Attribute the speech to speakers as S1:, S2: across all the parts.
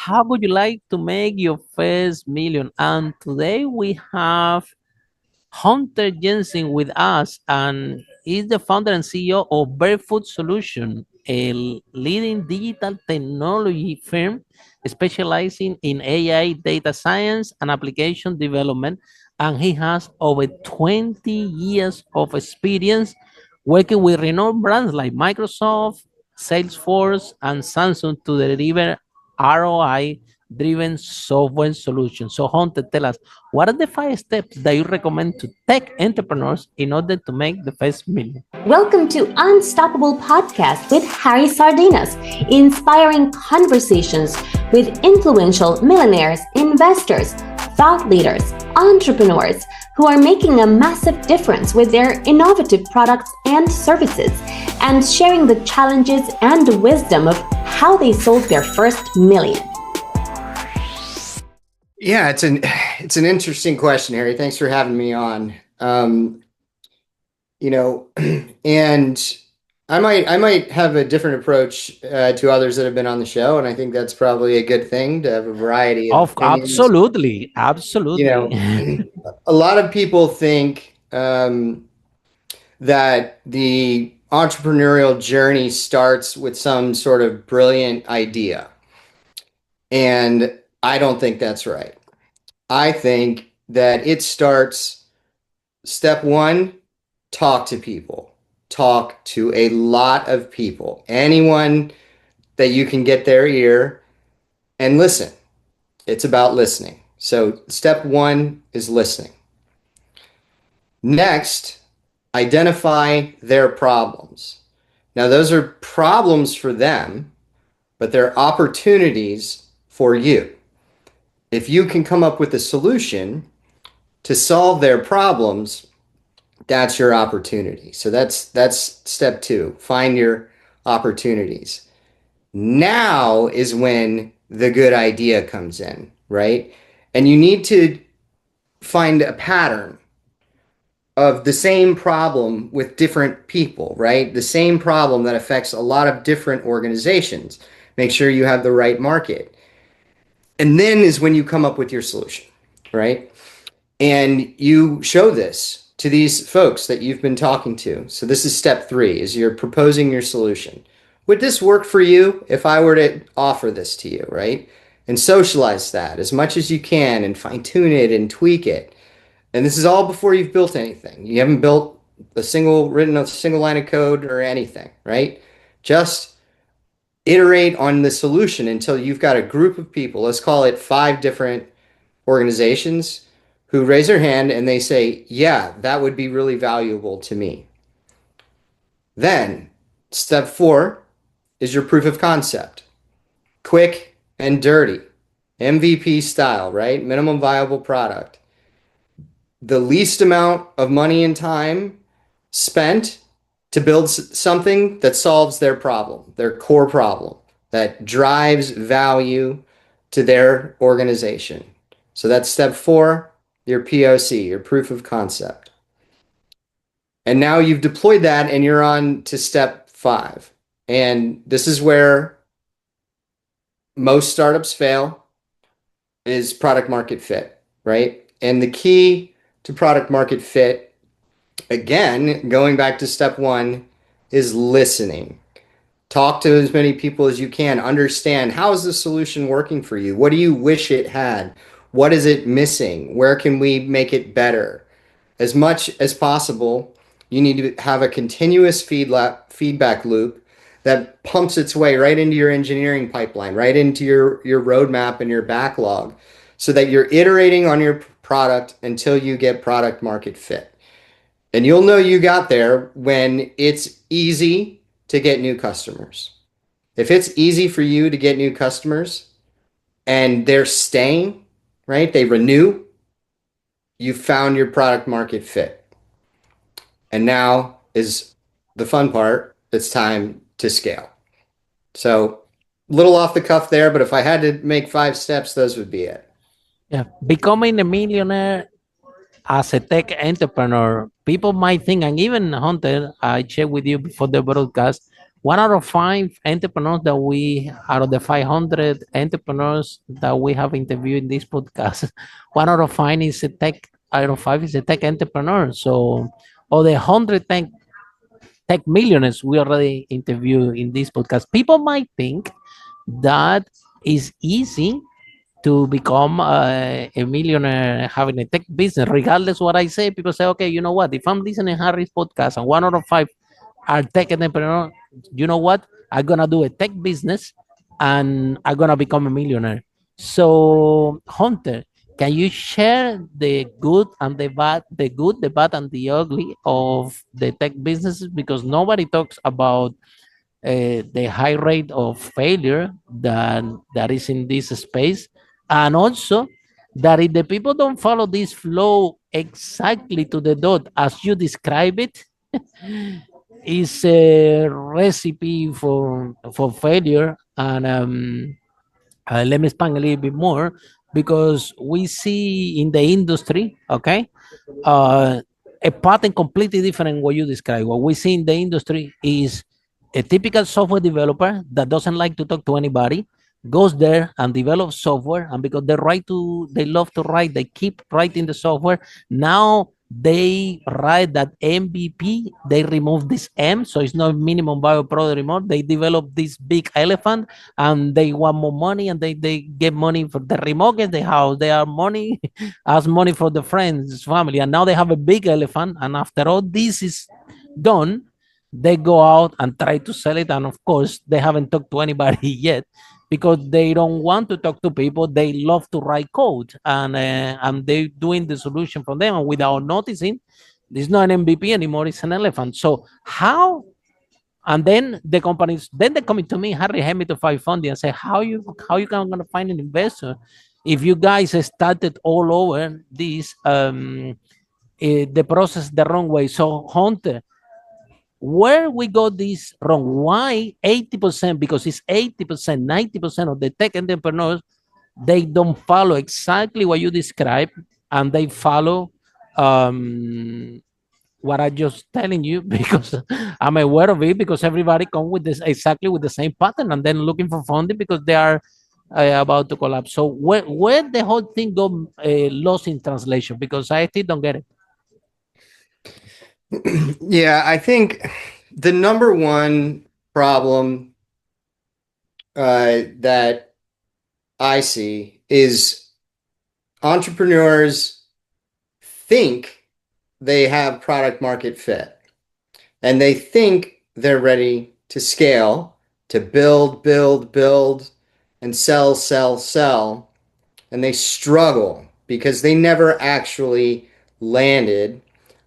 S1: How would you like to make your first million? And today we have Hunter Jensen with us, and he's the founder and CEO of Barefoot Solutions, a leading digital technology firm specializing in AI, data science, and application development. And he has over 20 years of experience working with renowned brands like Microsoft, Salesforce, and Samsung to deliver ROI driven software solutions. So, Hunter, tell us, what are the 5 steps that you recommend to tech entrepreneurs in order to make the first million?
S2: Welcome to Unstoppable Podcast with Harry Sardinas, inspiring conversations with influential millionaires, investors, thought leaders, entrepreneurs who are making a massive difference with their innovative products and services, and sharing the challenges and wisdom of how they sold their first million.
S3: Yeah, it's an interesting question, Harry. Thanks for having me on. You know, and I might have a different approach to others that have been on the show, and I think that's probably a good thing to have a variety of
S1: Of
S3: opinions.
S1: absolutely,
S3: You
S1: absolutely.
S3: know, a lot of people think that the entrepreneurial journey starts with some sort of brilliant idea, and I don't think that's right. I think that it starts step one, talk to people. Talk to a lot of people. Anyone that you can get their ear and listen. It's about listening. So, step one is listening. Next, identify their problems. Now, those are problems for them, but they're opportunities for you. If you can come up with a solution to solve their problems, that's your opportunity. So that's step two. Find your opportunities. Now is when the good idea comes in, right? And you need to find a pattern of the same problem with different people, right? The same problem that affects a lot of different organizations. Make sure you have the right market. And then is when you come up with your solution, right? And you show this to these folks that you've been talking to. So this is step three, is you're proposing your solution. Would this work for you if I were to offer this to you, right? And socialize that as much as you can and fine tune it and tweak it. And this is all before you've built anything. You haven't written a single line of code or anything, right? Just iterate on the solution until you've got a group of people. Let's call it 5 different organizations who raise their hand and they say, yeah, that would be really valuable to me. Then, step 4 is your proof of concept. Quick and dirty, MVP style, right? Minimum viable product. The least amount of money and time spent to build something that solves their problem, their core problem, that drives value to their organization. So that's step 4, your POC, your proof of concept. And now you've deployed that and you're on to step 5. And this is where most startups fail, is product market fit, right? And the key to product market fit, again, going back to step 1, is listening. Talk to as many people as you can. Understand, how is the solution working for you? What do you wish it had? What is it missing? Where can we make it better? As much as possible, you need to have a continuous feedback loop that pumps its way right into your engineering pipeline, right into your roadmap and your backlog, so that you're iterating on your product until you get product market fit. And you'll know you got there when it's easy to get new customers. If it's easy for you to get new customers and they're staying, right? They renew, you found your product market fit. And now is the fun part. It's time to scale. So, little off the cuff there, but if I had to make 5 steps, those would be it.
S1: Yeah, becoming a millionaire as a tech entrepreneur, people might think, and even Hunter, I shared with you before the broadcast, one out of five entrepreneurs that we, out of the 500 entrepreneurs that we have interviewed in this podcast, one out of five is a tech, out of five is a tech entrepreneur. So, or the 100 tech millionaires we already interviewed in this podcast, people might think that is easy to become a millionaire having a tech business. Regardless what I say, people say, okay, you know what? If I'm listening to Harry's podcast and one out of five are tech entrepreneur, you know what? I'm gonna do a tech business and I'm gonna become a millionaire. So, Hunter, can you share the good and the bad, the good, the bad, and the ugly of the tech businesses? Because nobody talks about the high rate of failure that is in this space, and also that if the people don't follow this flow exactly to the dot as you describe it, is a recipe for failure. And let me expand a little bit more, because we see in the industry, okay, uh, a pattern completely different in what you describe. What we see in the industry is a typical software developer that doesn't like to talk to anybody goes there and develops software, and because they love to write, they keep writing the software. Now they write that MVP, they remove this M, so it's not minimum viable product anymore. They develop this big elephant, and they want more money, and they get money for the remortgage the house. They are money as money for the friends, family, and now they have a big elephant. And after all this is done, they go out and try to sell it. And of course, they haven't talked to anybody yet, because they don't want to talk to people. They love to write code, and they're doing the solution from them. And without noticing, it's not an MVP anymore, it's an elephant. So, how? And then the companies, then they coming to me, Harry, help me to find funding, and say, how you going to find an investor if you guys started all over this the process the wrong way. So, Hunter, where we got this wrong? Why 80%? Because it's 80%, 90% of the tech entrepreneurs, they don't follow exactly what you described, and they follow what I just telling you because I'm aware of it, because everybody come with this exactly with the same pattern, and then looking for funding because they are about to collapse. So where the whole thing go lost in translation? Because I still don't get it.
S3: Yeah, I think the number one problem that I see is entrepreneurs think they have product market fit, and they think they're ready to scale, to build, and sell, and they struggle because they never actually landed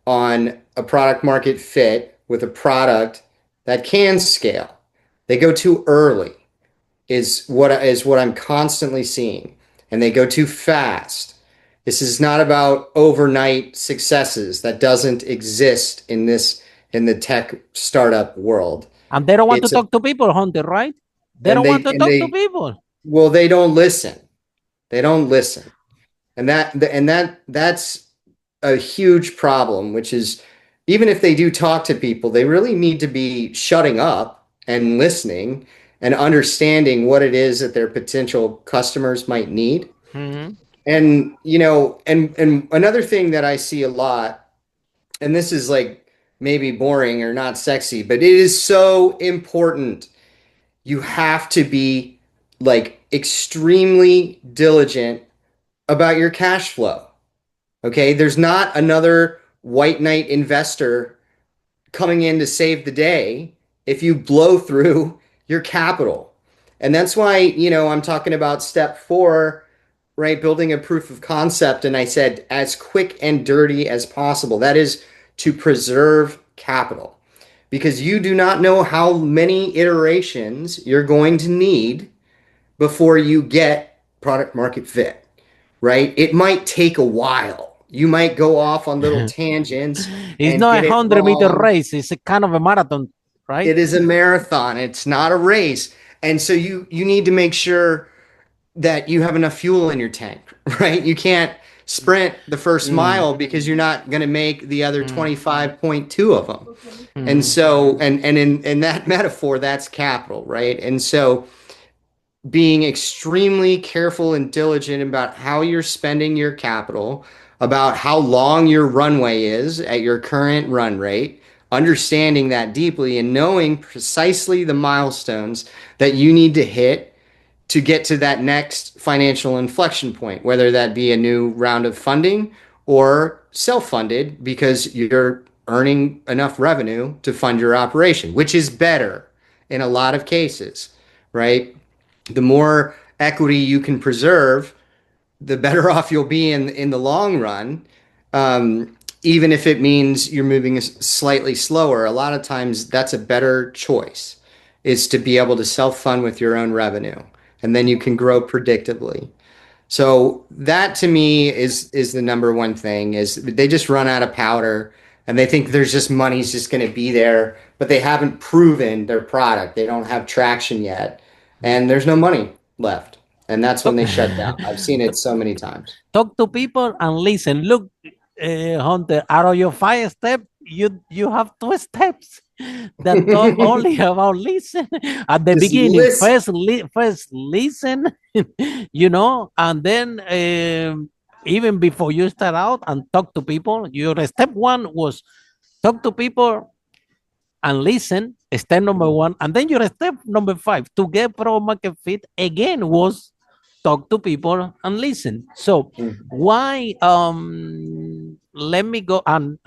S3: on a product market fit with a product that can scale. They go too early is what I'm constantly seeing, and they go too fast. This is not about overnight successes. That doesn't exist in the tech startup world.
S1: And they don't want to
S3: It's a
S1: talk to people, Hunter, right? They
S3: and
S1: don't want
S3: they
S1: to
S3: and
S1: talk to
S3: they
S1: people.
S3: well, they don't listen. They don't listen. And that's a huge problem, which is, even if they do talk to people, they really need to be shutting up and listening and understanding what it is that their potential customers might need.
S1: Mhm.
S3: And and another thing that I see a lot, and this is like maybe boring or not sexy, but it is so important. You have to be like extremely diligent about your cash flow. Okay, there's not another white knight investor coming in to save the day if you blow through your capital. And that's why, I'm talking about step 4, right? Building a proof of concept. And I said as quick and dirty as possible. That is to preserve capital, because you do not know how many iterations you're going to need before you get product market fit, right? It might take a while. You might go off on little tangents
S1: It's
S3: and
S1: not
S3: get
S1: a
S3: it
S1: 100-meter
S3: wrong.
S1: race. It's a kind of a marathon, right?
S3: It is a marathon. It's not a race. And so you need to make sure that you have enough fuel in your tank, right? You can't sprint the first
S1: Mm,
S3: mile because you're not going to make the other
S1: mm,
S3: 25.2 of them. And
S1: mm.
S3: so, and in that metaphor, that's capital, right? And so being extremely careful and diligent about how you're spending your capital, about how long your runway is at your current run rate, understanding that deeply and knowing precisely the milestones that you need to hit to get to that next financial inflection point, whether that be a new round of funding or self funded because you're earning enough revenue to fund your operation, which is better in a lot of cases, right? The more equity you can preserve, the better off you'll be in the long run. Even if it means you're moving slightly slower, a lot of times that's a better choice, is to be able to self fund with your own revenue, and then you can grow predictably. So that to me is the number one thing is they just run out of powder and they think there's just money's just going to be there, but they haven't proven their product. They don't have traction yet, and there's no money left. And that's when
S1: Talk,
S3: they shut down. I've seen it so many times.
S1: talk to people and listen. Look, Hunter, out of your 5 steps, you have 2 steps that talk only about listen. At the
S3: Just
S1: beginning,
S3: list.
S1: first listen, and then even before you start out and talk to people, your step one was talk to people and listen, step number one. And then your step number five to get product market fit again was talk to people and listen. So why let me go and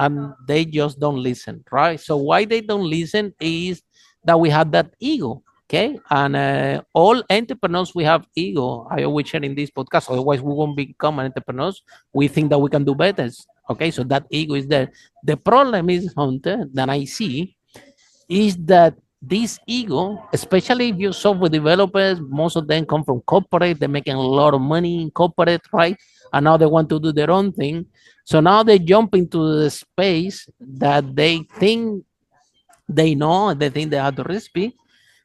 S1: they just don't listen, right? So why they don't listen is that we have that ego. Okay, and all entrepreneurs we have ego. I always share in this podcast. Otherwise, we won't become entrepreneurs. We think that we can do better. Okay, so that ego is there. The problem is, Hunter, that I see is that this ego, especially if you're software developers, most of them come from corporate, they're making a lot of money in corporate, right? And now they want to do their own thing. So now they jump into the space that they think they know, they think they have the recipe.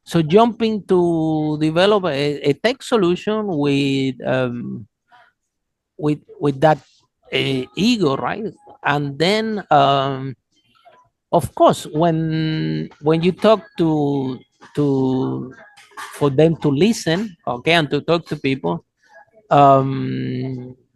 S1: So jumping to develop a tech solution with that ego, right? And then of course when you talk to for them to listen, okay, and to talk to people,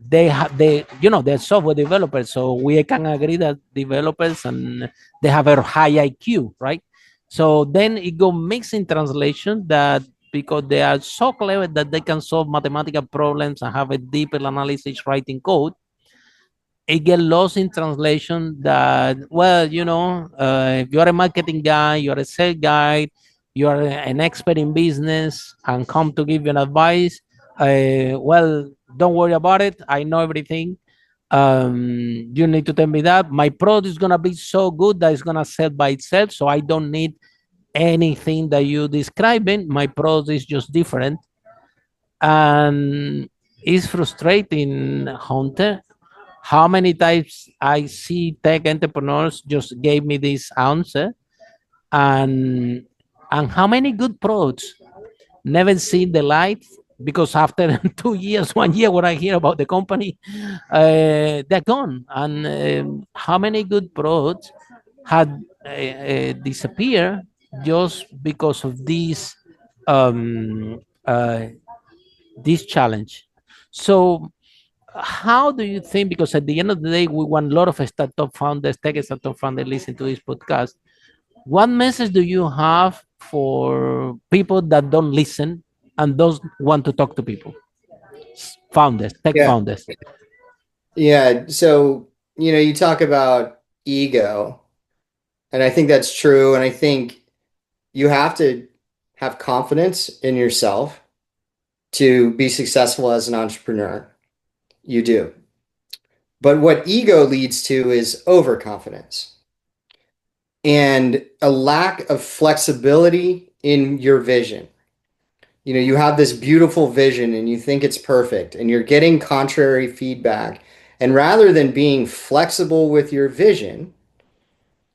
S1: they have they're software developers, so we can agree that developers and they have a high IQ, right? So then it go mixed in translation that because they are so clever that they can solve mathematical problems and have a deeper analysis writing code, it get lost in translation that, well, if you're a marketing guy, you're a sales guy, you're an expert in business and come to give you an advice, well, don't worry about it, I know everything. You need to tell me that my product is going to be so good that it's going to sell by itself, so I don't need anything that you describing, my product is just different. And it's frustrating, Hunter, how many times I see tech entrepreneurs just gave me this answer, and how many good products never seen the light because after 2 years, 1 year, when I hear about the company, they're gone. And how many good products had disappeared just because of um, uh, this challenge. So how do you think, because at the end of the day we want a lot of startup founders, tech startup founders listen to this podcast, what message do you have for people that don't listen and don't want to talk to people, founders, tech
S3: Yeah.
S1: founders?
S3: Yeah. So, you talk about ego, and I think that's true. And I think you have to have confidence in yourself to be successful as an entrepreneur. You do. But what ego leads to is overconfidence and a lack of flexibility in your vision. You have this beautiful vision and you think it's perfect and you're getting contrary feedback. And rather than being flexible with your vision,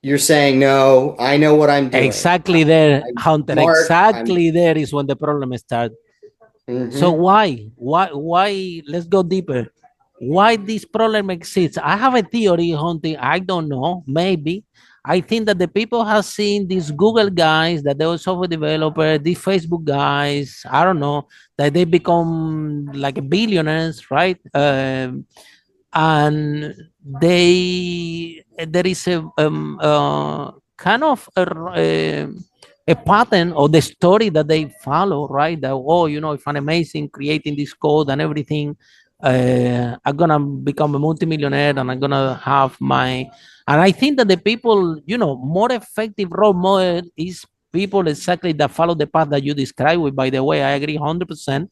S3: you're saying, no, I know what I'm doing.
S1: Exactly there,
S3: I'm
S1: Hunter.
S3: smart. I'm
S1: Exactly there is when the problem starts. So
S3: Mm-hmm.
S1: why? Let's go deeper. Why this problem exists? I have a theory, Hunting. I don't know. Maybe I think that the people have seen these Google guys, that they were software developer, these Facebook guys. I don't know that they become like billionaires, right? And they there is a kind of a pattern or the story that they follow, right? That, oh, if I'm amazing creating this code and everything, I'm gonna become a multimillionaire and I'm gonna have my. And I think that the people, more effective role model is people exactly that follow the path that you described. With, by the way, I agree 100%.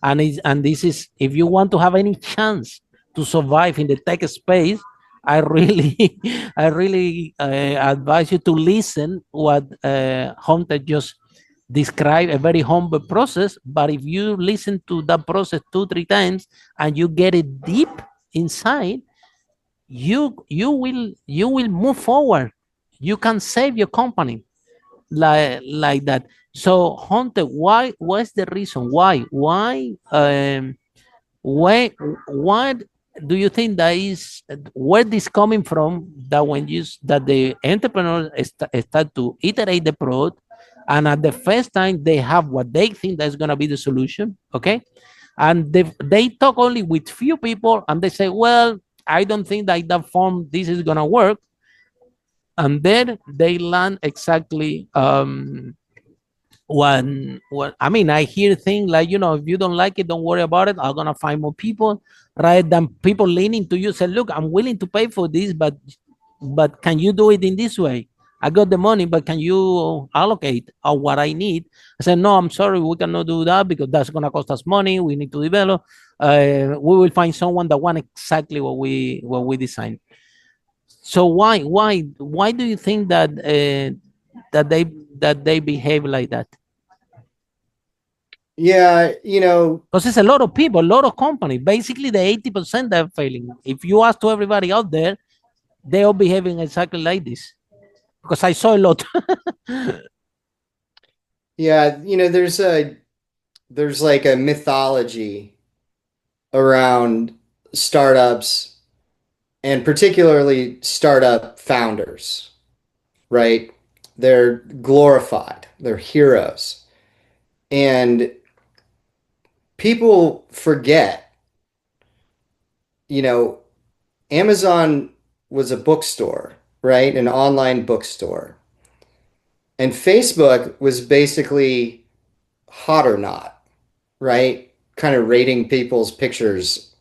S1: And this is, if you want to have any chance to survive in the tech space, I really, I really advise you to listen what Hunter just described, a very humble process. But if you listen to that process 2 3 times and you get it deep inside, you will move forward. You can save your company like that. So Hunter, what's the reason why what do you think that is, where this coming from, that when that the entrepreneurs start to iterate the product, and at the first time they have what they think that's going to be the solution, okay, and they talk only with few people and they say, well, I don't think that that form this is going to work, and then they land exactly what I mean, I hear things like, if you don't like it, don't worry about it. I'm gonna find more people, rather than people leaning to you, say, look, I'm willing to pay for this, but can you do it in this way? I got the money, but can you allocate what I need? I said, no, I'm sorry, we cannot do that because that's gonna cost us money. We need to develop. We will find someone that want exactly what we designed. So why do you think that they that they behave like that?
S3: Yeah,
S1: Because it's a lot of people, a lot of companies. Basically, the 80% that are failing. If you ask to everybody out there, they are behaving exactly like this. Because I saw a lot.
S3: yeah, there's like a mythology around startups and particularly startup founders, right? They're glorified, they're heroes. And people forget, you know, Amazon was a bookstore, right? An online bookstore. And Facebook was basically hot or not, right? Kind of rating people's pictures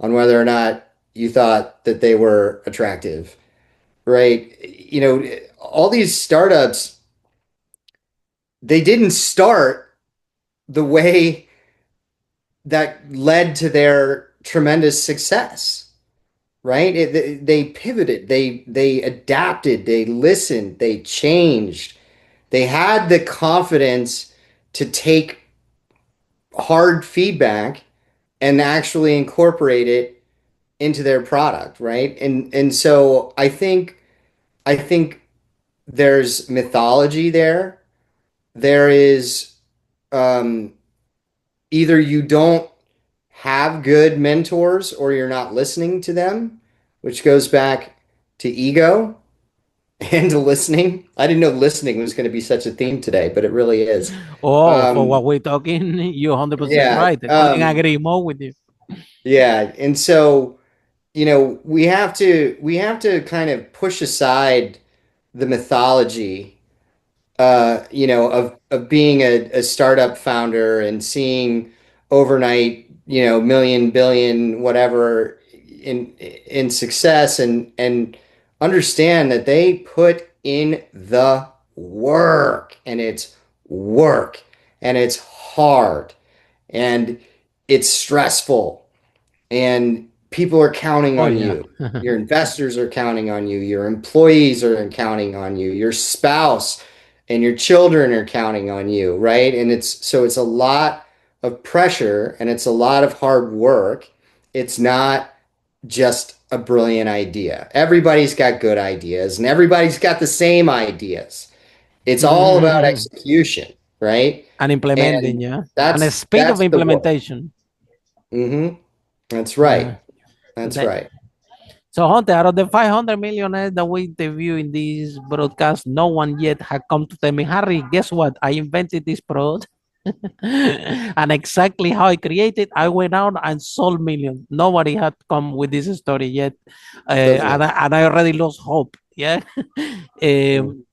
S3: on whether or not you thought that they were attractive, right? All these startups, they didn't start the way that led to their tremendous success, right? They pivoted, they adapted, they listened, they changed. They had the confidence to take hard feedback and actually incorporate it into their product, right? And so I think there's mythology there. There is um, either you don't have good mentors or you're not listening to them, which goes back to ego and to listening. I didn't know listening was going to be such a theme today, but it really is.
S1: Oh, for what
S3: Um,
S1: we're talking, you're 100%
S3: yeah,
S1: right. I couldn't agree more with you.
S3: yeah, and so we have to kind of push aside the mythology of being a startup founder and seeing overnight, million, billion, whatever in success and understand that they put in the work and it's work and it's hard and it's stressful and people are counting
S1: Oh,
S3: on
S1: yeah.
S3: you. Your investors are counting on you. Your employees are counting on you. Your spouse and your children are counting on you, right? And it's a lot of pressure and it's a lot of hard work. It's not just a brilliant idea. Everybody's got good ideas and everybody's got the same ideas. It's all about execution. right?
S1: And implementing,
S3: And
S1: yeah. And the
S3: that's
S1: speed of
S3: that's the what.
S1: implementation.
S3: Mm-hmm. That's
S1: Yeah.
S3: right. That's
S1: That,
S3: right.
S1: so, Hunter, out of the 500 millionaires that we interview in this broadcast, no one yet had come to tell me, Harry, guess what? I invented this product. And exactly how I created, I went out and sold millions. Nobody had come with this story yet.
S3: Doesn't.
S1: And I already lost hope. Yeah.
S3: Mm.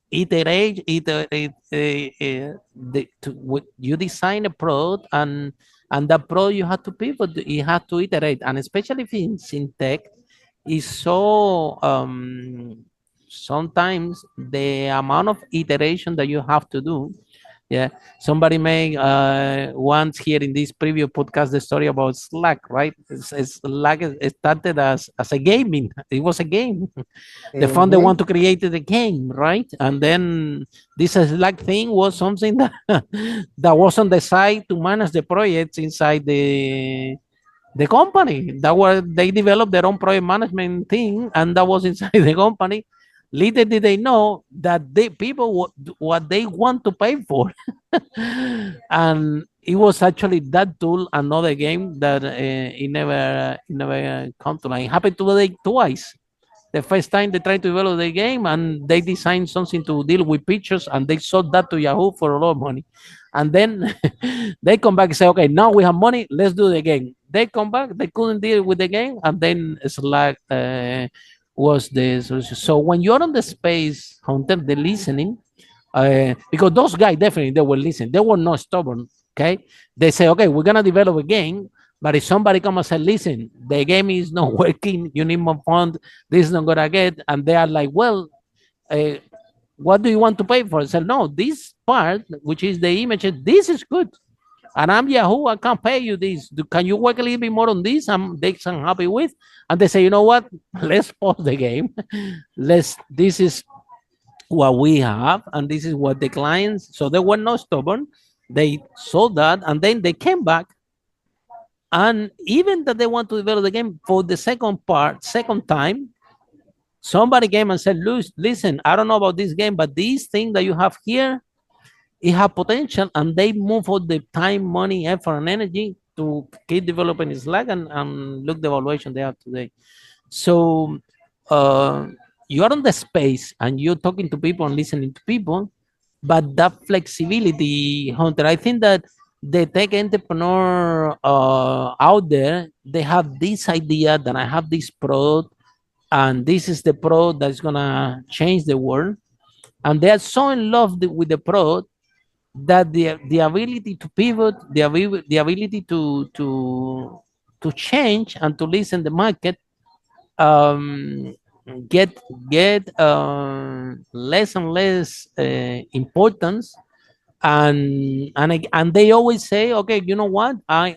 S1: You design a product, and that product you have to pivot, you have to iterate. And especially if it's in tech, is so sometimes the amount of iteration that you have to do. Yeah, somebody made once here in this previous podcast the story about Slack, right? Slack started as a gaming. It was a game. The founder
S3: Mm-hmm.
S1: want to create the game, right? And then this Slack thing was something that that was on the side to manage the projects inside the company. That were they developed their own project management thing, and that was inside the company. Little did they know that the people what they want to pay for. And it was actually that tool, another game that it never come to life. It happened to them twice. The first time they tried to develop the game, and they designed something to deal with pictures, and they sold that to Yahoo for a lot of money. And then they come back and say, okay, now we have money, let's do the game. They come back, they couldn't deal with the game, and then Slack was the solution. So when you're on the space, Hunter, the listening, because those guys definitely they will listen. They were not stubborn. Okay, they say, okay, we're gonna develop a game, but if somebody come and say, listen, the game is not working, you need more fund, this is not gonna get, and they are like, well, uh, what do you want to pay for? I said, no, this part, which is the image, this is good. And I'm Yahoo, I can't pay you this. Can you work a little bit more on this? I'm happy with. And they say, you know what? Let's pause the game. This is what we have, and this is what the clients. So they were not stubborn. They saw that, and then they came back. And even that they want to develop the game for the second time, somebody came and said, listen, I don't know about this game, but this thing that you have here, it have potential. And they move all the time, money, effort, and energy to keep developing Slack, and look the evaluation they have today. So uh, you are on the space, and you're talking to people and listening to people, but that flexibility, Hunter, I think that the tech entrepreneur out there, they have this idea that I have this product, and this is the product that's gonna change the world, and they are so in love with the product that the ability to pivot, the ability to change and to listen the market, um, get less and less importance. And they always say, okay, you know what, I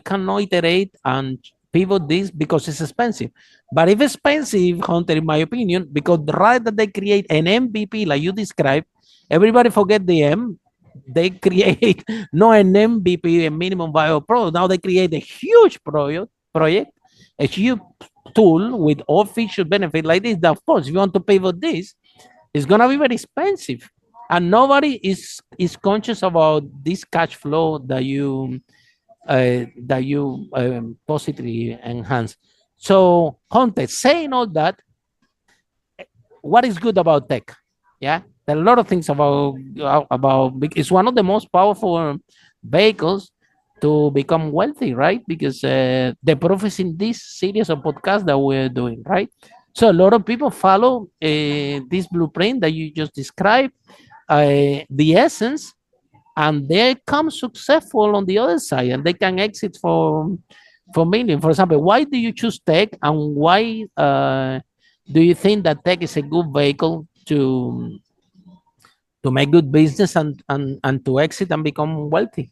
S1: cannot iterate and pivot this because it's expensive. But if expensive, Hunter, in my opinion, because right that they create an MVP like you described, everybody forget the M. They create not an MVP, a minimum viable product. Now they create a huge project, a huge tool with all feature benefit like this. That of course, if you want to pivot this, it's gonna be very expensive, and nobody is conscious about this cash flow that you positively enhance. So, Hunter, saying all that, what is good about tech? Yeah, there are a lot of things about. It's one of the most powerful vehicles to become wealthy, right? Because the proof is in this series of podcasts that we're doing, right? So a lot of people follow this blueprint that you just described, the essence, and they come successful on the other side, and they can exit for million. For example, why do you choose tech, and why do you think that tech is a good vehicle to make good business, and to exit and become wealthy,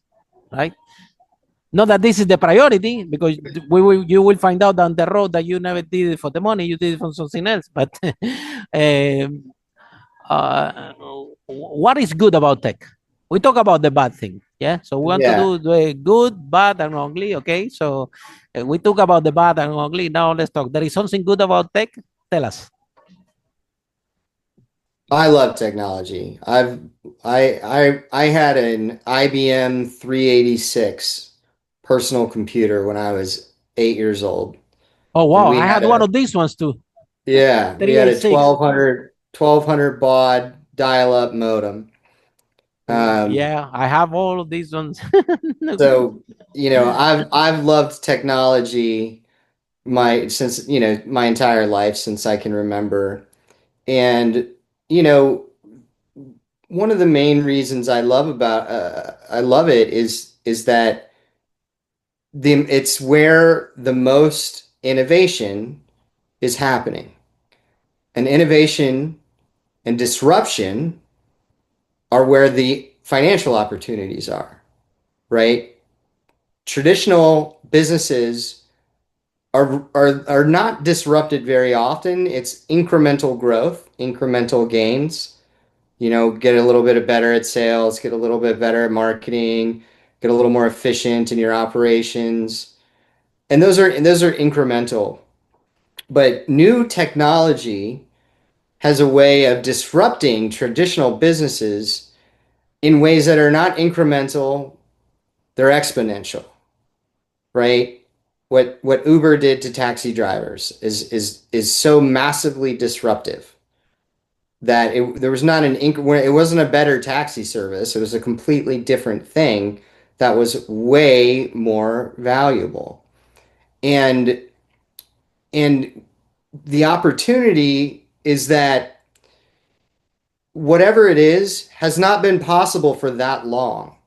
S1: right? Not that this is the priority, because you will find out down the road that you never did it for the money, you did it for something else. But um, uh, what is good about tech? We talk about the bad thing, yeah. So we want to
S3: Yeah.
S1: do the good, bad, and ugly. Okay, so we talk about the bad and ugly. Now let's talk. There is something good about tech. Tell us.
S3: I love technology. I had an IBM 386 personal computer when I was 8 years old.
S1: Oh
S3: And
S1: wow,
S3: we
S1: I
S3: had
S1: had one
S3: a
S1: of these ones too.
S3: yeah, we had a
S1: 386.
S3: 1200 baud dial-up modem. Um,
S1: Yeah, I have all of these ones.
S3: so I've loved technology my entire life since I can remember. And you know, one of the main reasons I love it is that it's where the most innovation is happening. And innovation and disruption are where the financial opportunities are, right? Traditional businesses are not disrupted very often. It's incremental growth, incremental gains. Get a little bit better at sales, get a little bit better at marketing, get a little more efficient in your operations. And those are incremental. But new technology has a way of disrupting traditional businesses in ways that are not incremental, they're exponential, right? What Uber did to taxi drivers is so massively disruptive that there was not it wasn't a better taxi service. It was a completely different thing that was way more valuable. And and the opportunity is that whatever it is has not been possible for that long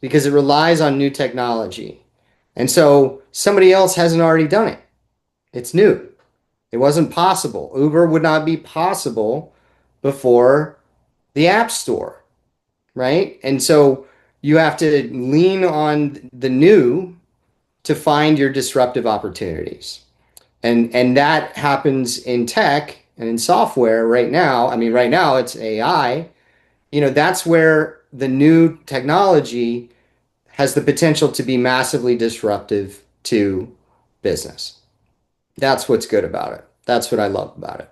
S3: because it relies on new technology. And so somebody else hasn't already done it. It's new. It wasn't possible. Uber would not be possible before the App Store, right? And so you have to lean on the new to find your disruptive opportunities. And that happens in tech and in software right now. I mean, right now it's AI. That's where the new technology has the potential to be massively disruptive to business. That's what's good about it. That's what I love about it.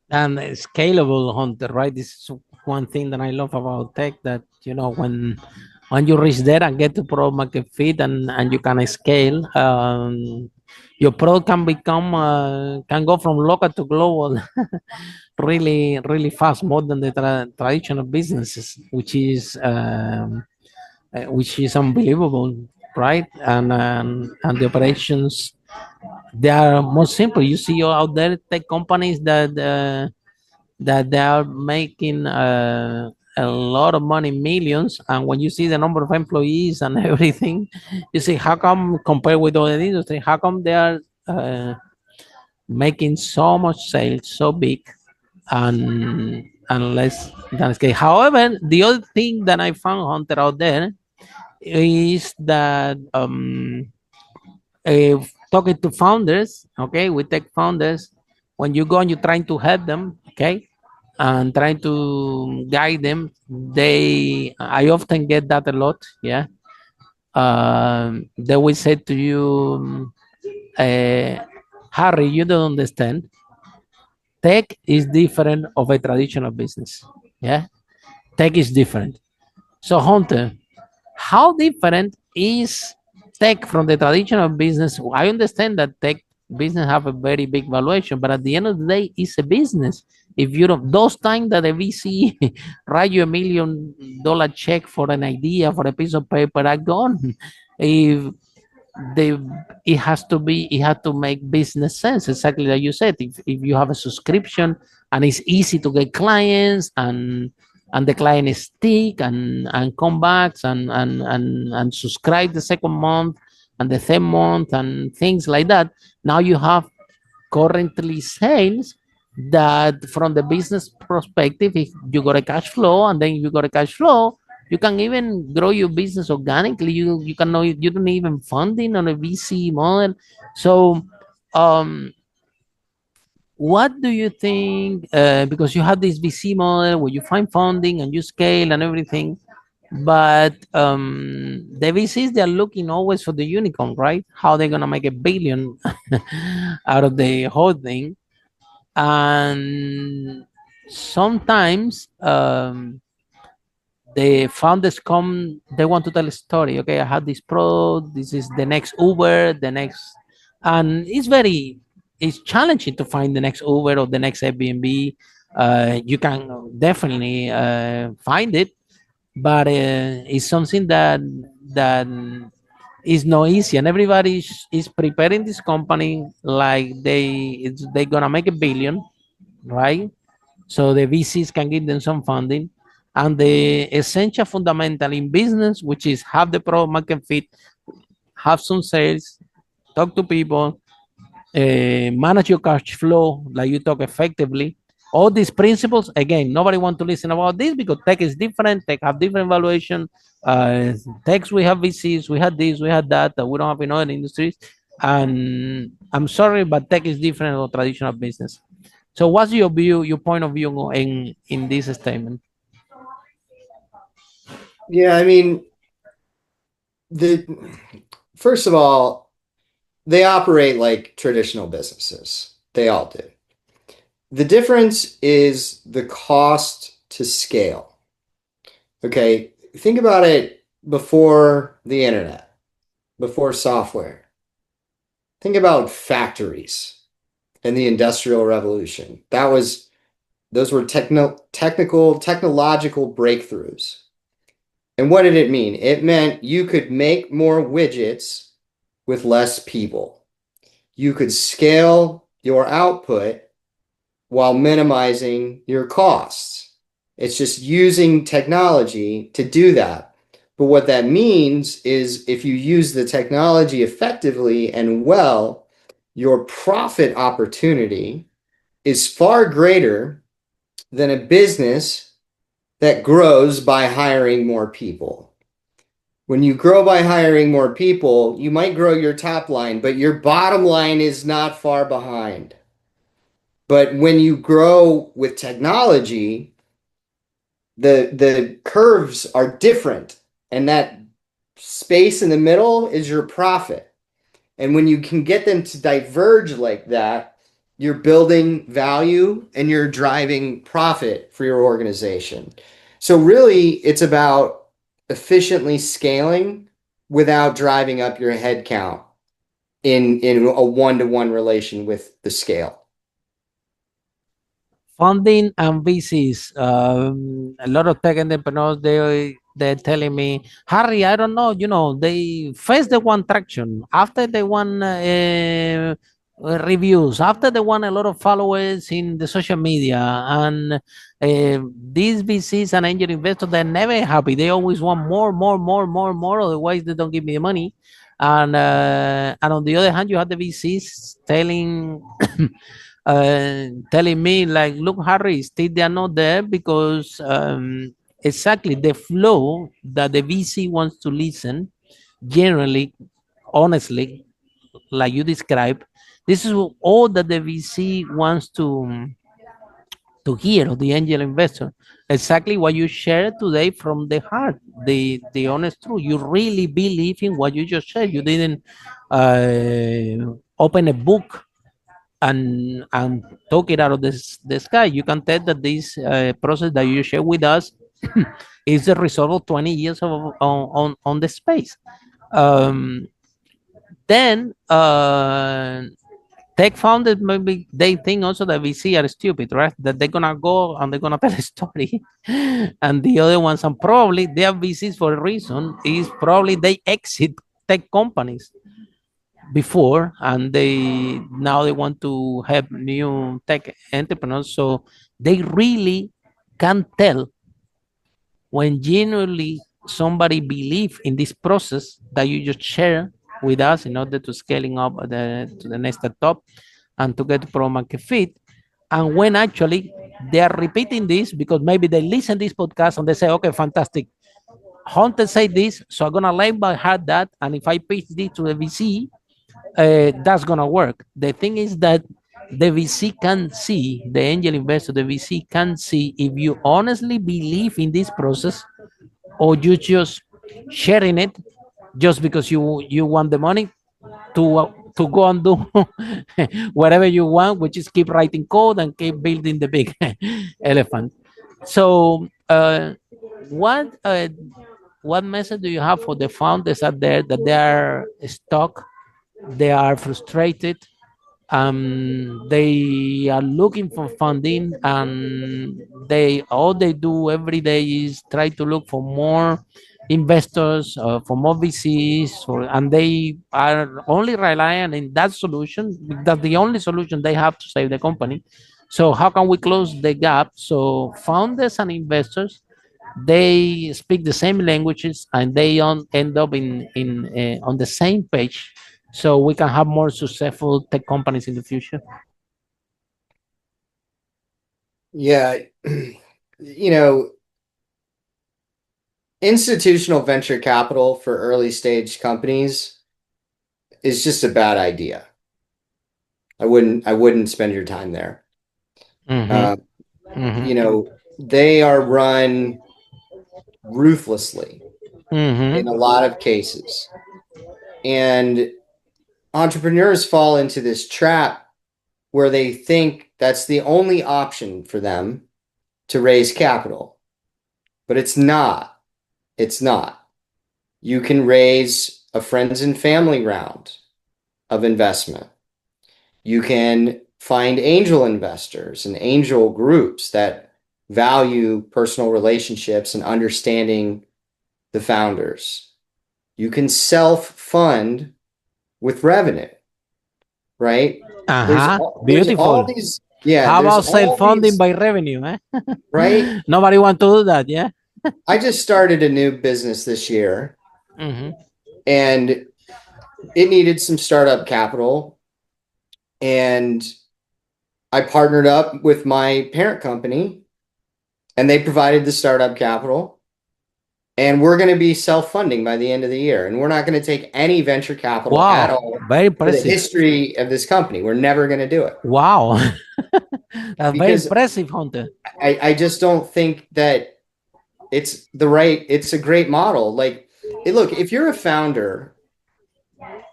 S1: And scalable, Hunter, right? This is one thing that I love about tech, that when you reach there and get to product market fit, and you can scale, your product can become can go from local to global really really fast, more than the traditional businesses, which is unbelievable, right? And the operations, they are more simple. You see out there tech companies that they are making a lot of money, millions, and when you see the number of employees and everything, you say, how come, compared with other industry, how come they are making so much sales so big and less than scale? However, the other thing that I found, Hunter, out there is that talking to founders, okay, with tech founders, when you go and you're trying to help them, okay, and trying to guide them, I often get that a lot, yeah. They will say to you, Harry, you don't understand. Tech is different of a traditional business, yeah. Tech is different. So, Hunter, how different is tech from the traditional business? I understand that tech business have a very big valuation, but at the end of the day, it's a business. If you don't, those times that a VC write you $1 million check for an idea, for a piece of paper, are gone. If they, it has to make business sense, exactly like you said. If you have a subscription and it's easy to get clients, and the client is stick and come back and subscribe the second month and the third month and things like that, now you have currently sales that, from the business perspective, if you got a cash flow, and then you got a cash flow, you can even grow your business organically. You can know, you don't even funding on a VC model. So what do you think, because you have this VC model where you find funding and you scale and everything, but the VCs, they're looking always for the unicorn, right? How they're gonna make $1 billion out of the whole thing. And sometimes the founders come, they want to tell a story. Okay, I have this pro, this is the next Uber, the next, and it's challenging to find the next Uber or the next Airbnb. You can definitely find it, but it's something that is not easy, and everybody is preparing this company like they're gonna make a 1 billion, right? So the VCs can give them some funding. And the essential fundamental in business, which is have the product market fit, have some sales, talk to people, manage your cash flow, like you talk effectively. All these principles, again, nobody want to listen about this because tech is different. Tech have different valuation. Uh, Techs, we have VCs, we had this, we had that. We don't have in other industries. And I'm sorry, but tech is different than traditional business. So what's your view, your point of view in this statement?
S3: Yeah, I mean, the first of all, they operate like traditional businesses. They all do. The difference is the cost to scale. Okay, think about it before the internet, before software. Think about factories and the Industrial Revolution. Those were technological breakthroughs. And what did it mean? It meant you could make more widgets with less people. You could scale your output while minimizing your costs. It's just using technology to do that. But what that means is if you use the technology effectively and well, your profit opportunity is far greater than a business that grows by hiring more people. When you grow by hiring more people, you might grow your top line, but your bottom line is not far behind. But when you grow with technology, the curves are different, and that space in the middle is your profit. And when you can get them to diverge like that, you're building value and you're driving profit for your organization. So really, it's about efficiently scaling without driving up your headcount in a one-to-one relation with the scale.
S1: Funding and VCs. A lot of tech entrepreneurs, they're telling me, Harry, I don't know, they first they want traction, after they want reviews, after they want a lot of followers in the social media, and these VCs and angel investors, they're never happy. They always want more, more, more, more, more. Otherwise, they don't give me the money. And on the other hand, you have the VCs telling me like, look, Harry, still they are not there because exactly the flow that the VC wants to listen, generally, honestly, like you described, this is all that the VC wants to hear of the angel investor. Exactly what you shared today from the heart, the honest truth. You really believe in what you just said. You didn't open a book and talk it out of the sky. You can tell that this process that you share with us is the result of 20 years of on the space. Um, then tech founders, maybe they think also that VC are stupid, right? That they're gonna go and they're gonna tell a story, and the other ones, and probably they are VCs for a reason. Is probably they exit tech companies before, and they want to have new tech entrepreneurs, so they really can tell when genuinely somebody believe in this process that you just share with us in order to scaling up to the next top and to get pro market fit, and when actually they are repeating this because maybe they listen to this podcast and they say, okay, fantastic, Hunter said this, so I'm gonna learn by heart that, and if I pitch this to the VC, that's gonna work. The thing is that the VC can see, the angel investor, the VC can see if you honestly believe in this process or you just sharing it just because you want the money to to go and do whatever you want, which is keep writing code and keep building the big elephant. So, what message do you have for the founders out there that they are stuck, they are frustrated, they are looking for funding, and they all they do every day is try to look for more investors, for more VCs, and they are only relying in that solution. That's the only solution they have to save the company. So how can we close the gap so founders and investors they speak the same languages and they end up in on the same page so we can have more successful tech companies in the future?
S3: Yeah, you know, institutional venture capital for early stage companies is just a bad idea. I wouldn't spend your time there.
S1: Mm-hmm.
S3: Uh, you
S1: Mm-hmm.
S3: know, they are run ruthlessly in a
S1: Mm-hmm.
S3: lot of cases. And entrepreneurs fall into this trap where they think that's the only option for them to raise capital. But it's not. It's not. You can raise a friends and family round of investment. You can find angel investors and angel groups that value personal relationships and understanding the founders. You can self-fund with revenue, right?
S1: Uh-huh.
S3: There's all
S1: Beautiful.
S3: these, yeah,
S1: How
S3: there's
S1: about
S3: all
S1: self-funding
S3: these,
S1: by revenue, eh?
S3: right?
S1: Nobody want to do that, yeah?
S3: I just started a new business this year
S1: Mm-hmm.
S3: and it needed some startup capital. And I partnered up with my parent company and they provided the startup capital. And we're going to be self-funding by the end of the year. And we're not going to take any venture capital at
S1: Wow,
S3: all
S1: very
S3: for the
S1: impressive.
S3: history of this company. We're never going to do it
S1: Wow. That's very
S3: because
S1: impressive, Hunter.
S3: I just don't think that it's a great model. Like, look, if you're a founder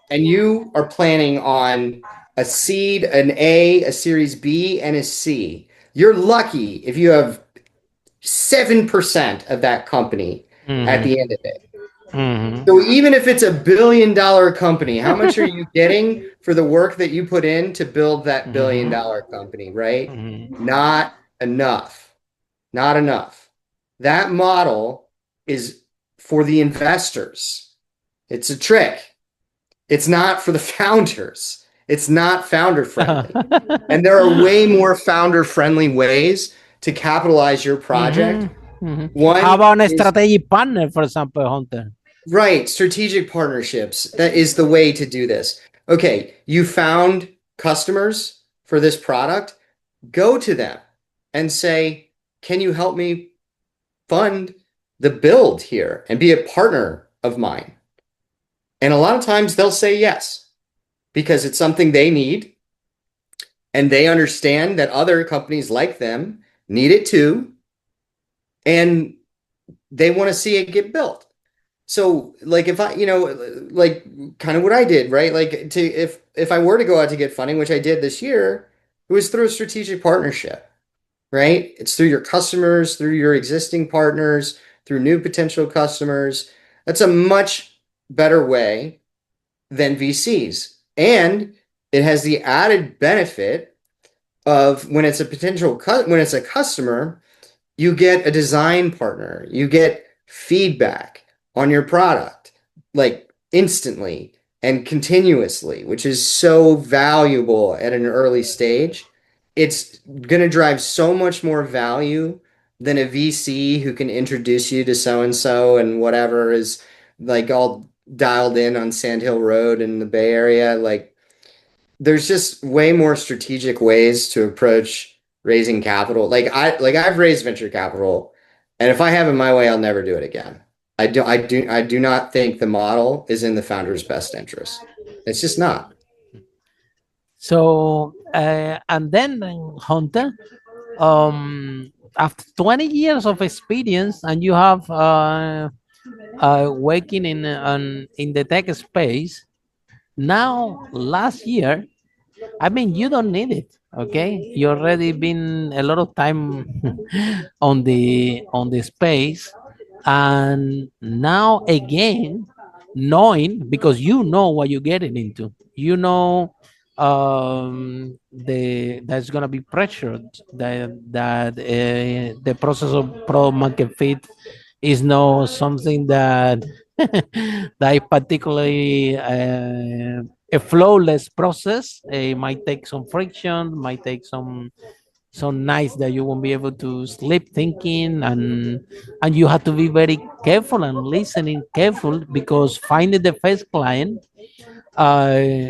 S3: and you are planning on a seed, an A series B, and a C, you're lucky if you have 7% of that company at
S1: Mm-hmm.
S3: the end of it. So
S1: Mm-hmm.
S3: even if it's $1 billion company, how much are you getting for the work that you put in to build that billion
S1: Mm-hmm.
S3: dollar company, right?
S1: Mm-hmm.
S3: Not enough. Not enough. That model is for the investors. It's a trick. It's not for the founders. It's not founder friendly. And there are way more founder friendly ways to capitalize your project.
S1: Mm-hmm. Mm-hmm. How
S3: One
S1: about a
S3: is
S1: strategic partner, for example, Hunter?
S3: right, strategic partnerships. That is the way to do this. Okay, you found customers for this product, go to them and say, "Can you help me fund the build here and be a partner of mine?" And a lot of times they'll say yes because it's something they need and they understand that other companies like them need it too and they want to see it get built. So like if I, like kind of what I did, right? Like to if I were to go out to get funding, which I did this year, it was through a strategic partnership, right? It's through your customers, through your existing partners, through new potential customers. That's a much better way than VCs. And it has the added benefit of when it's a when it's a customer, you get a design partner, you get feedback on your product like instantly and continuously, which is so valuable at an early stage. It's going to drive so much more value than a VC who can introduce you to so and so and whatever is like all dialed in on Sand Hill Road in the Bay Area. Like there's just way more strategic ways to approach raising capital. I've raised venture capital, and if I have it my way, I'll never do it again. I do not think the model is in the founder's best interest. It's just not.
S1: So, and then Hunter, after 20 years of experience, and you have working in the tech space, Now, last year, I mean, you don't need it. Okay, you already been a lot of time on the space, and now again, knowing because you know what you're getting into. You know, the that's gonna be pressured. That the process of product market fit is not something that that is particularly a flawless process. It might take some friction, might take some nights that you won't be able to sleep thinking, and you have to be very careful and listening careful because finding the first client,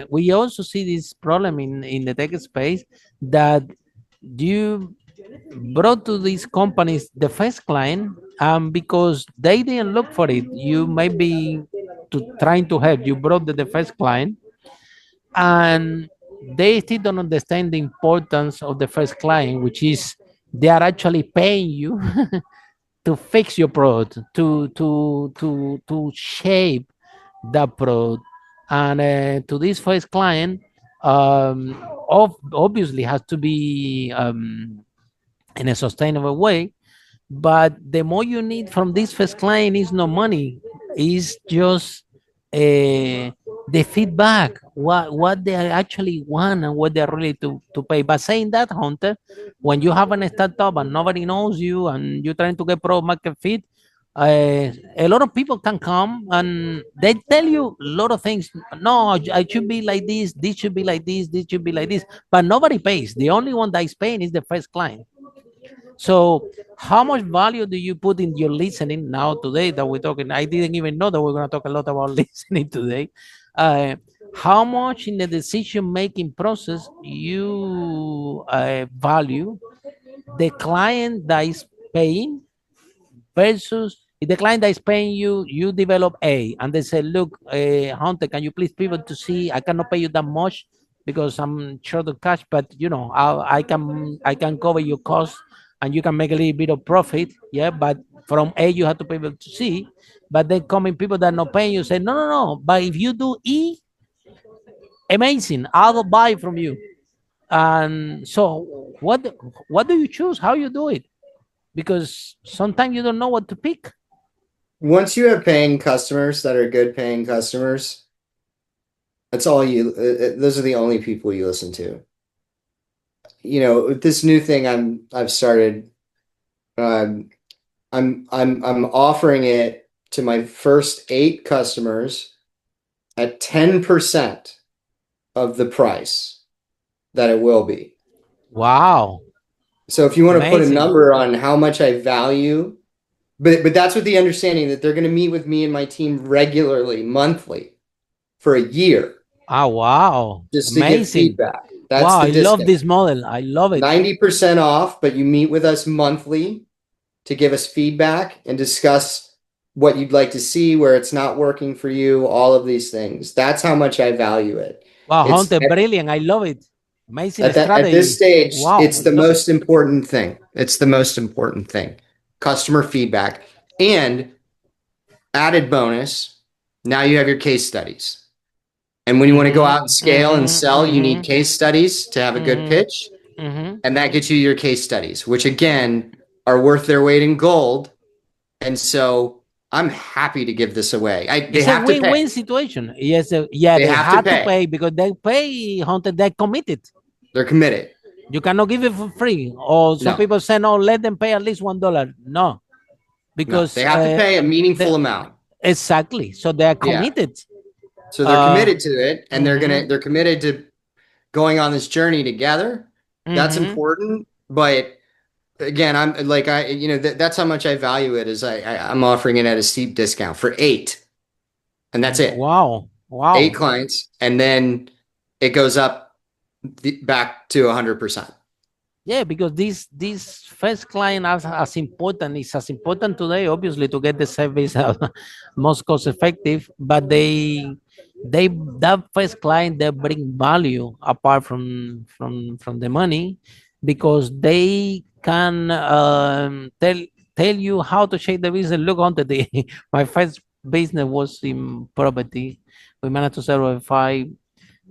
S1: we also see this problem in the tech space that you brought to these companies the first client, because they didn't look for it. You might be trying to help. You brought the first client, and they still don't understand the importance of the first client, which is they are actually paying you to fix your product, to shape that product, and to this first client, obviously has to be in a sustainable way. But the more you need from this first client is no money, is just the feedback, what they actually want and what they're ready to pay. But saying that, Hunter, when you have a startup and nobody knows you and you're trying to get product market fit, a lot of people can come and they tell you a lot of things. No, I should be like this should be like this should be like this, but nobody pays. The only one that is paying is the first client. So, how much value do you put in your listening now today that we're talking? I didn't even know that we're going to talk a lot about listening today. Uh, how much in the decision making process you value the client that is paying versus if the client that is paying you, you develop A, and they say, look, Hunter, can you please pivot to C? I cannot pay you that much because I'm short of cash, but I can cover your costs and you can make a little bit of profit. Yeah, but from A you have to pivot to C. But then coming people that are not paying you say, no, no, no. But if you do E, amazing, I'll buy from you. And so what do you choose? How you do it? Because sometimes you don't know what to pick.
S3: Once you have paying customers that are good paying customers, that's all you, those are the only people you listen to. You know, with this new thing I've started, um, I'm offering it to my first 8 customers at 10% of the price that it will be.
S1: Wow.
S3: So if you want to put a
S1: Amazing.
S3: number on how much I value, but that's with the understanding that they're going to meet with me and my team regularly, monthly, for a year,
S1: Ah, wow.
S3: just to get
S1: Amazing.
S3: feedback. That's
S1: Wow,
S3: the
S1: I love
S3: discount.
S1: this model. I love it.
S3: 90% off, but you meet with us monthly to give us feedback and discuss what you'd like to see, where it's not working for you, all of these things. That's how much I value it.
S1: Wow,
S3: It's
S1: Hunter, brilliant. I love it. Amazing
S3: at this
S1: strategy.
S3: stage,
S1: Wow,
S3: it's
S1: I
S3: the
S1: love it.
S3: most important thing. It's the most important thing. Customer feedback. And added bonus, now you have your case studies. And when you want to go out and scale and sell, you need case studies to have a good pitch. And that gets you your case studies, which again are worth their weight in gold. And so I'm happy to give this away. They
S1: It's a
S3: have to pay.
S1: win-win situation. Yes, yeah,
S3: They
S1: they
S3: have to
S1: have to
S3: pay.
S1: pay because they pay, Hunter, they're committed.
S3: They're committed.
S1: You cannot give it for free. Or some
S3: No,
S1: people say, no, let them pay at least $1. No,
S3: no,
S1: because
S3: they have to pay a meaningful
S1: the,
S3: amount.
S1: exactly. So they are
S3: Yeah.
S1: committed.
S3: So they're
S1: Uh,
S3: committed to it and
S1: mhm,
S3: they're committed to going on this journey together. That's
S1: mhm.
S3: important. But again, I'm like, that's how much I value it is I'm offering it at a steep discount for 8. And that's it.
S1: Wow,
S3: 8
S1: wow.
S3: clients. And then it goes up back to 100%.
S1: Yeah, because this first client as important is as important today, obviously, to get the service most cost effective. But they that first client they bring value apart from the money, because they can tell you how to shape the business. Look on the my first business was in property. We managed to sell over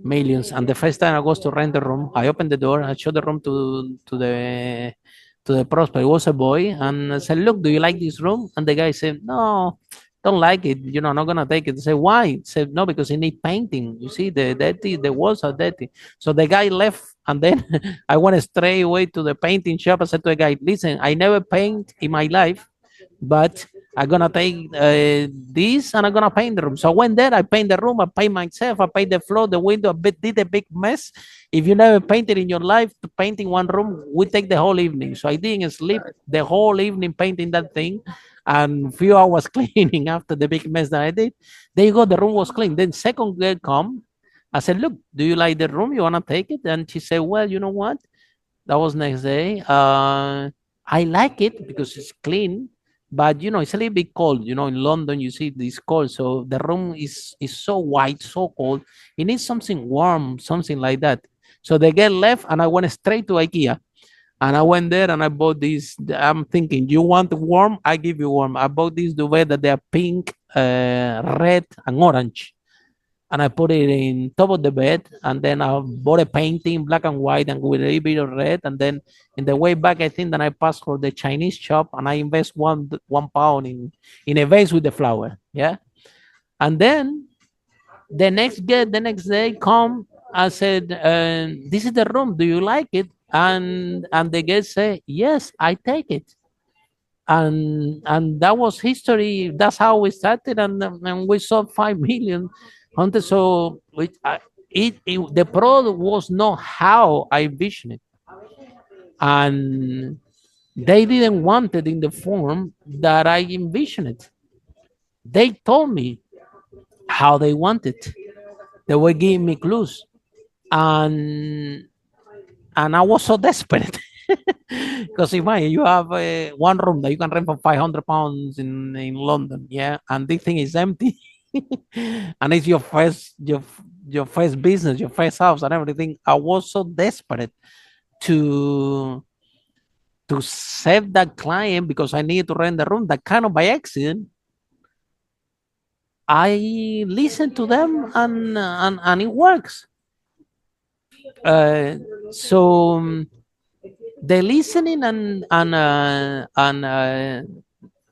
S1: millions. And the first time I was to rent the room, I opened the door, I showed the room to the prospect. It was a boy, and I said, "Look, do you like this room?" And the guy said, "No, don't like it. Not gonna take it." I said, "Why?" He said, "No, because it need painting. You see, the walls are dirty." So the guy left, and then I went straight away to the painting shop. I said to the guy, "Listen, I never paint in my life, but I'm gonna take this and I'm gonna paint the room." So I went there, I paint the room, I paint myself, I paint the floor, the window, did a big mess. If you never painted in your life, to painting one room would take the whole evening. So I didn't sleep the whole evening painting that thing, and few hours cleaning after the big mess that I did. There you go, the room was clean. Then second girl come. I said, "Look, do you like the room? You wanna take it?" And she said, "Well, you know what? That was next day. I like it because it's clean, but it's a little bit cold. In London, you see this cold, so the room is so white, so cold. It needs something warm, something like that." So they get left, and I went straight to IKEA. And I went there and I bought this. I'm thinking, you want warm? I give you warm. I bought these duvet that they are pink, red, and orange, and I put it in top of the bed, and then I bought a painting, black and white, and with a little bit of red. And then in the way back, I think that I passed for the Chinese shop, and I invest £1 in a vase with the flower. Yeah, and then the next day come. I said, "This is the room. Do you like it?" And the guest say, "Yes, I take it." And that was history. That's how we started, and we sold 5 million hunters. So the product was not how I envisioned it, and they didn't want it in the form that I envisioned it. They told me how they wanted. They were giving me clues, and and I was so desperate. Because imagine you have one room that you can rent for £500 in London, yeah, and this thing is empty, and it's your first business, your first house, and everything. I was so desperate to save that client because I needed to rent the room. That kind of by accident, I listened to them, and it works. Uh, so the listening and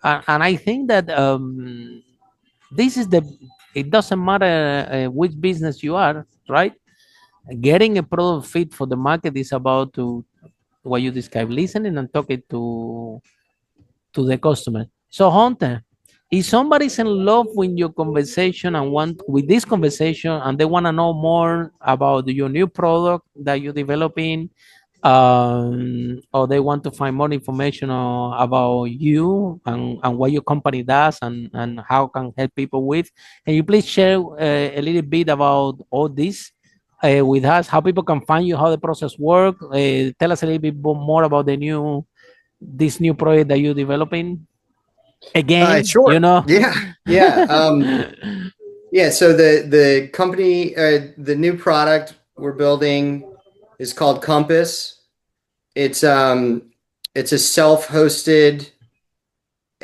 S1: I think that this is the it doesn't matter which business you are, right? Getting a product fit for the market is about to what you describe, listening and talking to the customer. So Hunter, if somebody's in love with your conversation and want with this conversation and they want to know more about your new product that you're developing, or they want to find more information about you and what your company does and how can help people with, can you please share a little bit about all this with us, how people can find you, how the process works? Tell us a little bit more about this new project that you're developing again,
S3: Sure. Yeah. Yeah. Yeah. So the company, the new product we're building is called Compass. It's a self-hosted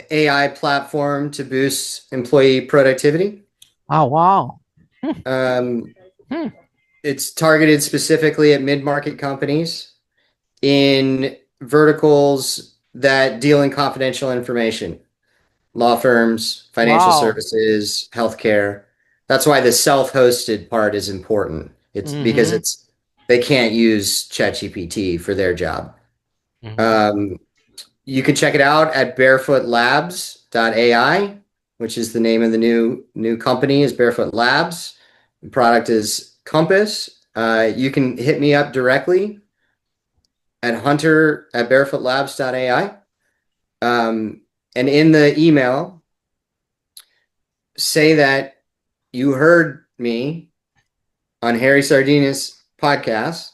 S3: AI platform to boost employee productivity.
S1: Oh, wow.
S3: Um,
S1: Hmm.
S3: it's targeted specifically at mid-market companies in verticals that deal in confidential information, law firms, financial
S1: Wow.
S3: services, healthcare. That's why the self-hosted part is important. It's because
S1: Mm-hmm.
S3: they can't use ChatGPT for their job.
S1: Mm-hmm.
S3: Um, you can check it out at barefootlabs.ai, which is the name of the new company is Barefoot Labs. The product is Compass. You can hit me up directly at hunter@barefootlabs.ai. And in the email, say that you heard me on Harry Sardinas podcast,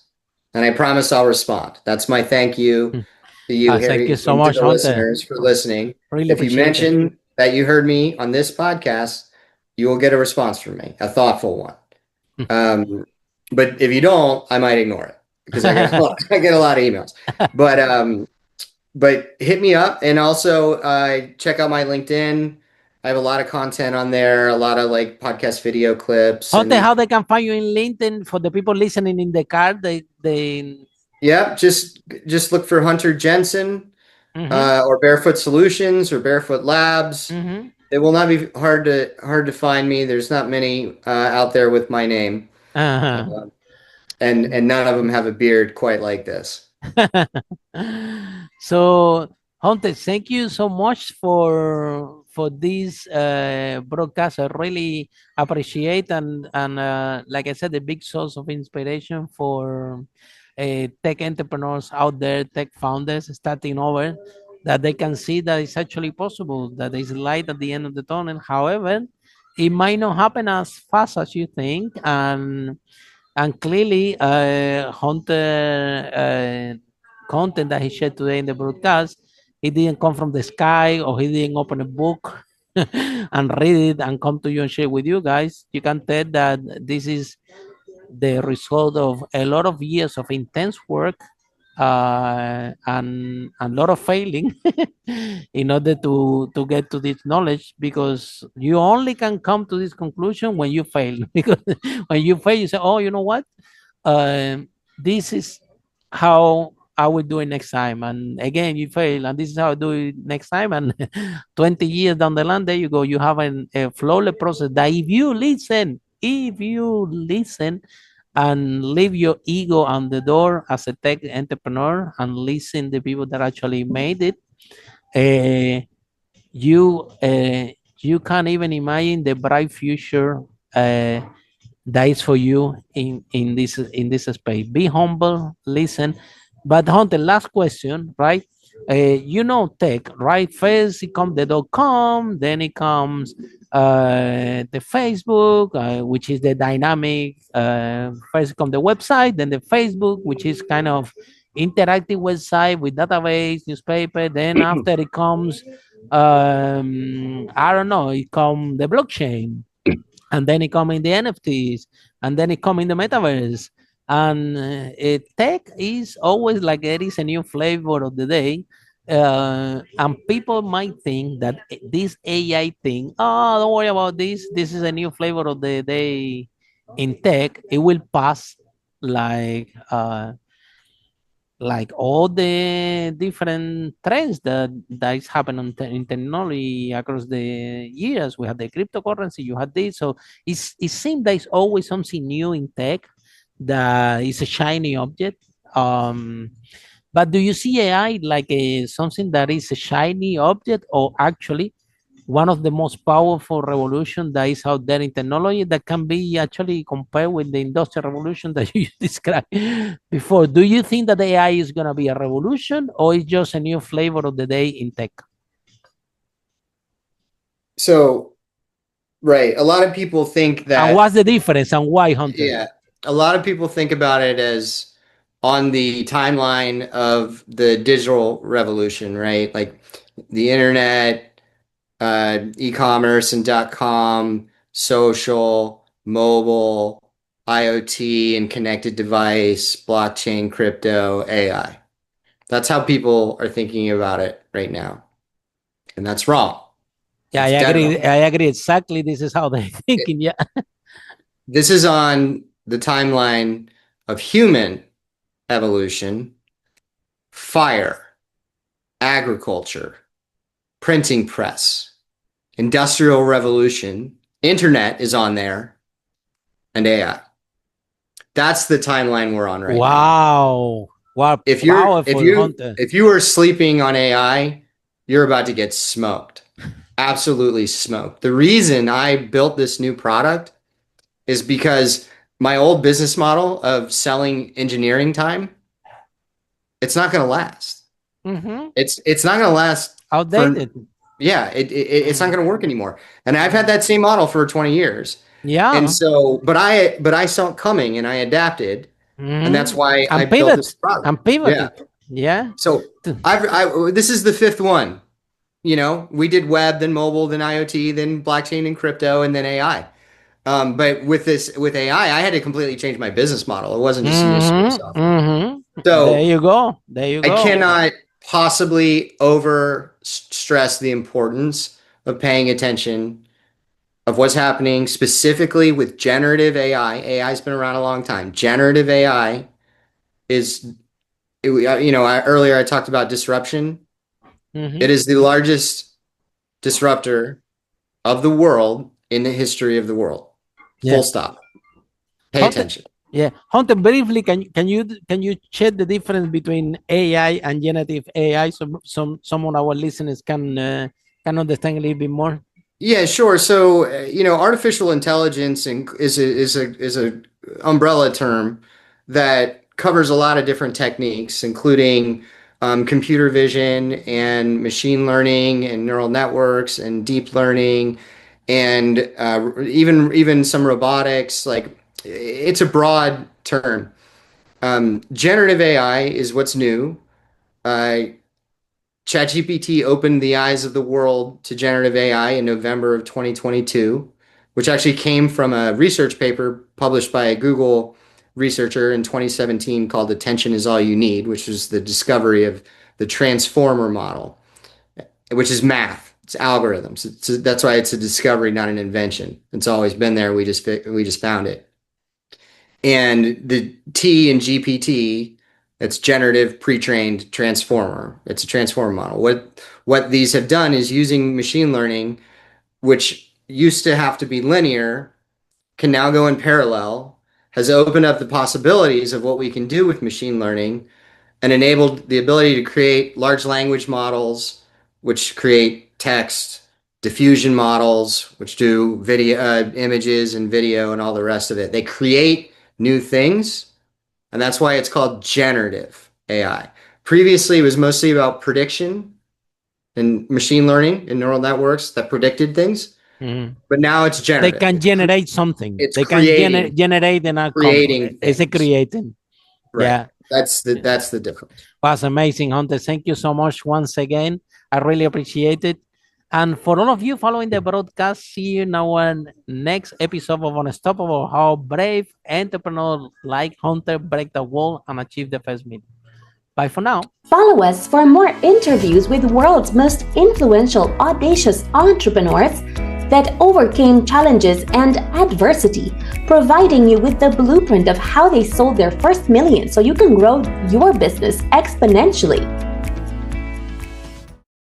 S3: and I promise I'll respond. That's my thank you to you,
S1: Thank you
S3: Harry,
S1: so
S3: and to
S1: much,
S3: the
S1: Hunter.
S3: listeners for listening.
S1: Really
S3: If you
S1: appreciate it.
S3: mention that you heard me on this podcast, you will get a response from me, a thoughtful one. Um, but if you don't, I might ignore it because I get a lot of emails. But hit me up and also check out my LinkedIn. I have a lot of content on there, a lot of like podcast video clips,
S1: Hunter,
S3: and
S1: how they can find you in LinkedIn for the people listening in the car? They.
S3: yep, just look for Hunter Jensen,
S1: Mm-hmm,
S3: or Barefoot Solutions or Barefoot Labs.
S1: mm-hmm.
S3: It will not be hard to find me. There's not many out there with my name,
S1: Uh-huh.
S3: uh, and none of them have a beard quite like this.
S1: So, Hunter, thank you so much for this broadcast. I really appreciate and like I said, a big source of inspiration for tech entrepreneurs out there, tech founders starting over, that they can see that it's actually possible, that there's light at the end of the tunnel. However, it might not happen as fast as you think, and clearly, Hunter content that he shared today in the broadcast, it didn't come from the sky, or he didn't open a book and read it and come to you and share with you guys. You can tell that this is the result of a lot of years of intense work, and a lot of failing in order to get to this knowledge, because you only can come to this conclusion when you fail. Because when you fail, you say, oh, you know what, this is how I will do it next time. And again, you fail, and this is how I do it next time. And 20 years down the line, there you go. You have a flawless process that if you listen and leave your ego on the door as a tech entrepreneur and listen to people that actually made it, uh, you you can't even imagine the bright future uh, that is for you in this space. Be humble, listen. But Hunter, last question, right? Tech, right? First it comes the .com, then it comes the Facebook, which is the dynamic. First it comes the website, then the Facebook, which is kind of interactive website with database, newspaper. Then after it comes, I don't know, it comes the blockchain, and then it come in the NFTs, and then it come in the metaverse. And tech is always like there is a new flavor of the day. And people might think that this AI thing, oh, don't worry about this. This is a new flavor of the day in tech. It will pass like all the different trends that is happening in technology across the years. We have the cryptocurrency, you had this, so it seems that it's always something new in tech that is a shiny object. But do you see AI like something that is a shiny object, or actually one of the most powerful revolution that is out there in technology, that can be actually compared with the industrial revolution that you described before? Do you think that AI is going to be a revolution, or it's just a new flavor of the day in tech?
S3: So, right, a lot of people think
S1: And
S3: that,
S1: what's the difference, and why, Hunter?
S3: yeah, a lot of people think about it as on the timeline of the digital revolution, right? Like the internet, e-commerce and .com, social, mobile, IoT and connected device, blockchain, crypto, AI. That's how people are thinking about it right now. And that's wrong.
S1: Yeah, I
S3: It's dead
S1: agree.
S3: wrong.
S1: I agree. Exactly. This is how they're thinking. Yeah.
S3: This is on the timeline of human evolution, fire, agriculture, printing press, industrial revolution, internet is on there, and AI. That's the timeline we're on right now.
S1: Wow. Wow.
S3: If you're if
S1: Powerful,
S3: you
S1: Hunter.
S3: if you are sleeping on AI, you're about to get smoked. Absolutely smoked. The reason I built this new product is because my old business model of selling engineering time, it's not going to last.
S1: Mm-hmm.
S3: It's not going to last for,
S1: Outdated.
S3: yeah, it's not
S1: Mm.
S3: going to work anymore. And I've had that same model for 20 years. And
S1: Yeah.
S3: so, but I saw it coming and I adapted, and that's
S1: Mm.
S3: why I
S1: And
S3: built this
S1: pivot.
S3: product.
S1: And
S3: Yeah.
S1: pivoted. Yeah.
S3: So this is the fifth one. We did web, then mobile, then IoT, then blockchain and crypto, and then AI. But with AI, I had to completely change my business model. It wasn't just new source
S1: Mm-hmm.
S3: software.
S1: Mm-hmm. There
S3: So
S1: you go. There you
S3: I
S1: go.
S3: cannot possibly over stress the importance of paying attention of what's happening specifically with generative AI. AI has been around a long time. Generative AI is, earlier I talked about disruption. It
S1: Mm-hmm.
S3: is the largest disruptor of the world in the history of the world.
S1: Yeah.
S3: Full stop. Pay
S1: Hunter,
S3: attention.
S1: yeah. Hunter, briefly, can you shed the difference between AI and generative AI so some of our listeners can understand a little bit more?
S3: Yeah, sure. So, artificial intelligence is a umbrella term that covers a lot of different techniques, including computer vision and machine learning and neural networks and deep learning, and even some robotics. Like, it's a broad term. Generative AI is what's new. Uh, ChatGPT opened the eyes of the world to generative AI in November of 2022, which actually came from a research paper published by a Google researcher in 2017 called Attention is All You Need, which is the discovery of the transformer model, which is math. It's algorithms. That's why it's a discovery, not an invention. It's always been there. We just found it. And the T in GPT, it's generative pre-trained transformer. It's a transformer model. What these have done is using machine learning, which used to have to be linear, can now go in parallel, has opened up the possibilities of what we can do with machine learning and enabled the ability to create large language models, which create text, diffusion models, which do video, images and video and all the rest of it. They create new things, and that's why it's called generative AI. Previously, it was mostly about prediction and machine learning and neural networks that predicted things,
S1: Mhm.
S3: but now it's
S1: They
S3: generative.
S1: can generate something.
S3: It's
S1: They can
S3: creating
S1: generate an outcome.
S3: creating
S1: It's a
S3: things.
S1: creating.
S3: Right.
S1: Yeah.
S3: That's the difference.
S1: Was amazing, Hunter. Thank you so much once again. I really appreciate it. And for all of you following the broadcast, see you in our next episode of Unstoppable, how brave entrepreneurs like Hunter break the wall and achieve the first million. Bye for now.
S2: Follow us for more interviews with world's most influential, audacious entrepreneurs that overcame challenges and adversity, providing you with the blueprint of how they sold their first million so you can grow your business exponentially.